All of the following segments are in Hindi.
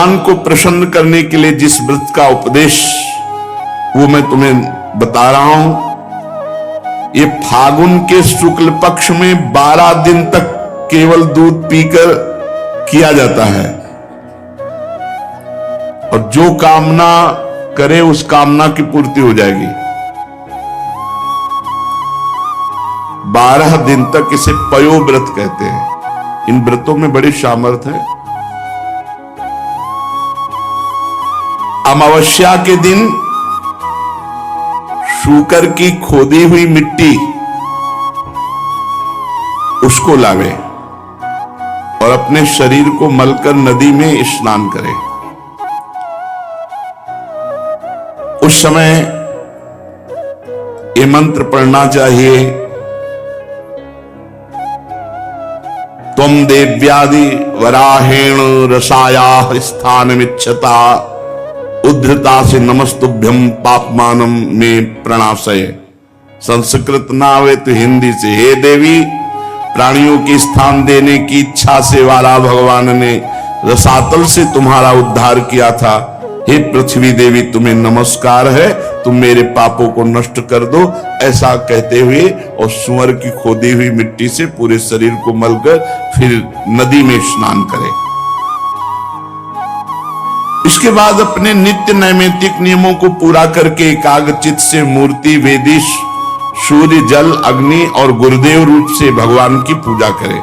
भगवान को प्रसन्न करने के लिए जिस व्रत का उपदेश वो मैं तुम्हें बता रहा हूं। ये फागुन के शुक्ल पक्ष में 12 दिन तक केवल दूध पीकर किया जाता है, और जो कामना करे उस कामना की पूर्ति हो जाएगी। 12 दिन तक इसे पयो व्रत कहते हैं। इन व्रतों में बड़ी सामर्थ्य है। अमावस्या के दिन शूकर की खोदी हुई मिट्टी उसको लावे और अपने शरीर को मलकर नदी में स्नान करे। उस समय ये मंत्र पढ़ना चाहिए, त्वं देव्यादि वराहेण रसाया स्थानमिच्छता उद्धृता से नमस्तुभ्यम पापमानम में प्रणाशय। संस्कृत ना आवे तो हिंदी से, हे देवी, प्राणियों की स्थान देने की इच्छा से वारा भगवान ने रसातल से तुम्हारा उद्धार किया था। हे पृथ्वी देवी, तुम्हें नमस्कार है, तुम मेरे पापों को नष्ट कर दो। ऐसा कहते हुए और सुअर की खोदी हुई मिट्टी से पूरे शरीर को मलकर फिर नदी में स्नान करें। इसके बाद अपने नित्य नैमित्तिक नियमों को पूरा करके एकाग्रचित्त से मूर्ति, वेदी, सूर्य, जल, अग्नि और गुरुदेव रूप से भगवान की पूजा करें।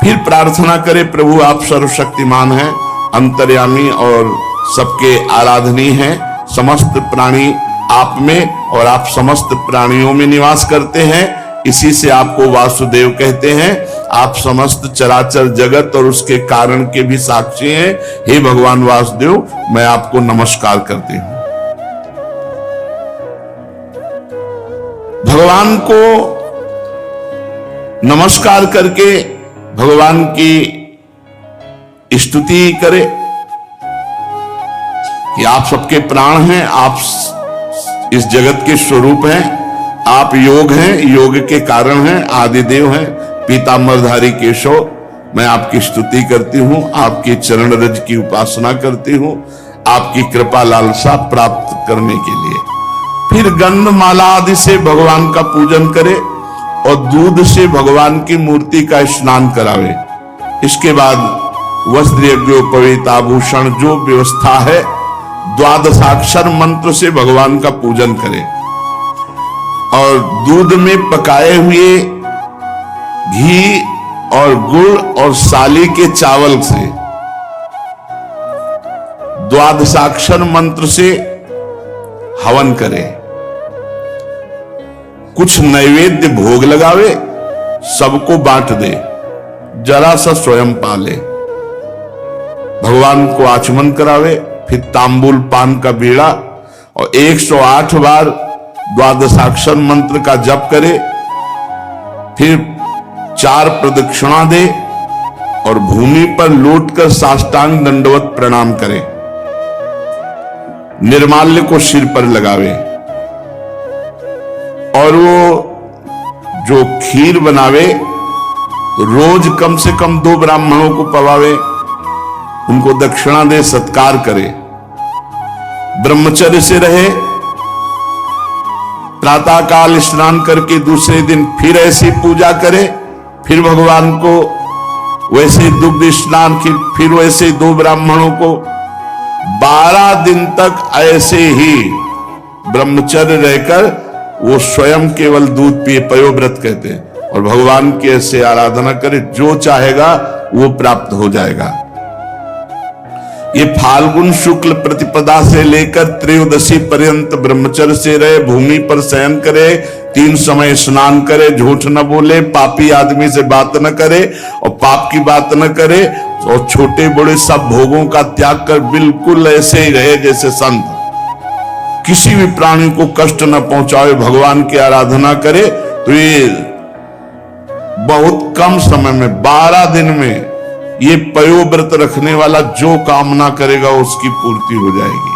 फिर प्रार्थना करें, प्रभु आप सर्वशक्तिमान हैं, अंतर्यामी और सबके आराधनीय हैं। समस्त प्राणी आप में और आप समस्त प्राणियों में निवास करते हैं, इसी से आपको वासुदेव कहते हैं। आप समस्त चराचर जगत और उसके कारण के भी साक्षी हैं। हे भगवान वासुदेव, मैं आपको नमस्कार करती हूं। भगवान को नमस्कार करके भगवान की स्तुति करे कि आप सबके प्राण हैं, आप इस जगत के स्वरूप हैं, आप योग हैं, योग के कारण हैं, आदिदेव हैं, पीतांबरधारी केशव। मैं आपकी स्तुति करती हूं, आपके चरण रज की उपासना करती हूं, आपकी कृपा लालसा प्राप्त करने के लिए। फिर गंध माला आदि से भगवान का पूजन करे और दूध से भगवान की मूर्ति का स्नान करावे। इसके बाद वस्त्र, यज्ञोपवीत, आभूषण, जो व्यवस्था है, द्वादशाक्षर मंत्र से भगवान का पूजन करे और दूध में पकाए हुए घी और गुड़ और साली के चावल से द्वादशाक्षर मंत्र से हवन करे। कुछ नैवेद्य भोग लगावे, सबको बांट दे, जरा सा स्वयं पाले, भगवान को आचमन करावे। फिर तांबूल पान का बीड़ा और 108 बार द्वादशाक्षर मंत्र का जप करे। फिर 4 प्रदक्षिणा दे और भूमि पर लौटकर साष्टांग दंडवत प्रणाम करे। निर्माल्य को सिर पर लगावे और वो जो खीर बनावे रोज कम से कम 2 ब्राह्मणों को पवावे, उनको दक्षिणा दे, सत्कार करे। ब्रह्मचर्य से रहे, प्रातः काल स्नान करके दूसरे दिन फिर ऐसी पूजा करे। फिर भगवान को वैसे दुग्ध स्नान, फिर वैसे 2 ब्राह्मणों को। 12 दिन तक ऐसे ही ब्रह्मचर्य रहकर वो स्वयं केवल दूध पिए, पयोव्रत कहते हैं, और भगवान की ऐसे आराधना करे, जो चाहेगा वो प्राप्त हो जाएगा। ये फाल्गुन शुक्ल प्रतिपदा से लेकर त्रयोदशी पर्यंत ब्रह्मचर्य से रहे, भूमि पर शयन करे, 3 समय स्नान करे, झूठ न बोले, पापी आदमी से बात न करे और पाप की बात न करे, और छोटे बड़े सब भोगों का त्याग कर बिल्कुल ऐसे ही रहे जैसे संत। किसी भी प्राणी को कष्ट न पहुंचाए, भगवान की आराधना करे, तो ये बहुत कम समय में 12 दिन में ये पयोव्रत रखने वाला जो कामना करेगा उसकी पूर्ति हो जाएगी।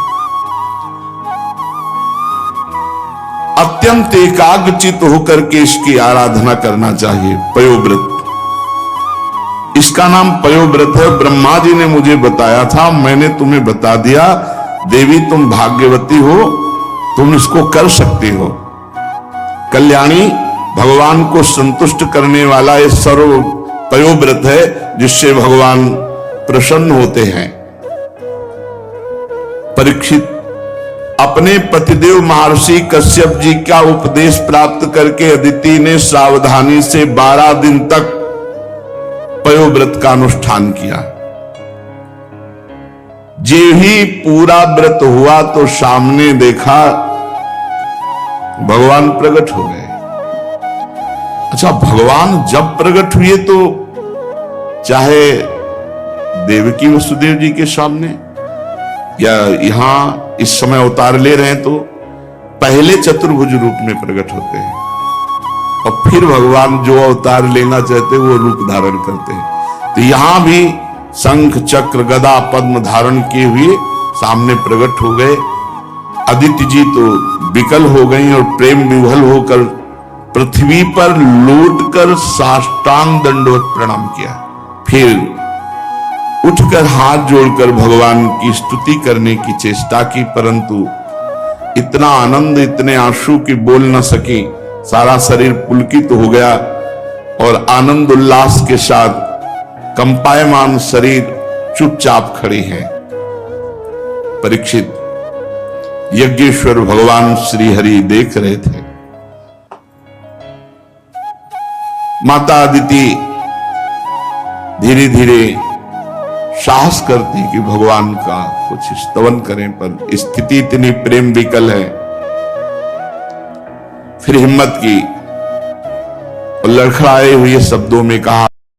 अत्यंत एकाग्रचित होकर के इसकी आराधना करना चाहिए। पयोव्रत इसका नाम पयोव्रत है। ब्रह्मा जी ने मुझे बताया था, मैंने तुम्हें बता दिया। देवी तुम भाग्यवती हो, तुम इसको कर सकती हो। कल्याणी भगवान को संतुष्ट करने वाला ये सर्व पयोव्रत है, जिससे भगवान प्रसन्न होते हैं। परीक्षित अपने पतिदेव महर्षि कश्यप जी का उपदेश प्राप्त करके अदिति ने सावधानी से 12 दिन तक पयोव्रत का अनुष्ठान किया। जे ही पूरा व्रत हुआ तो सामने देखा भगवान प्रकट हो गए। अच्छा, भगवान जब प्रकट हुए तो चाहे देवकी वसुदेव जी के सामने या यहां इस समय अवतार ले रहे हैं, तो पहले चतुर्भुज रूप में प्रकट होते हैं और फिर भगवान जो अवतार लेना चाहते वो रूप धारण करते हैं। तो यहां भी शंख चक्र गदा पद्म धारण किए हुए सामने प्रकट हो गए। अदिति जी तो विकल हो गई और प्रेम विह्वल होकर पृथ्वी पर लौटकर साष्टांग दंडवत प्रणाम किया। फिर उठकर हाथ जोड़कर भगवान की स्तुति करने की चेष्टा की, परंतु इतना आनंद, इतने आंसू की बोल न सकी। सारा शरीर पुलकित हो गया और आनंद उल्लास के साथ कंपायमान शरीर चुपचाप खड़ी है। परीक्षित, यज्ञेश्वर भगवान श्री हरि देख रहे थे। माता अदिति धीरे धीरे साहस करती कि भगवान का कुछ स्तवन करें, पर स्थिति इतनी प्रेम विकल है। फिर हिम्मत की और लड़खड़ाए हुए शब्दों में कहा,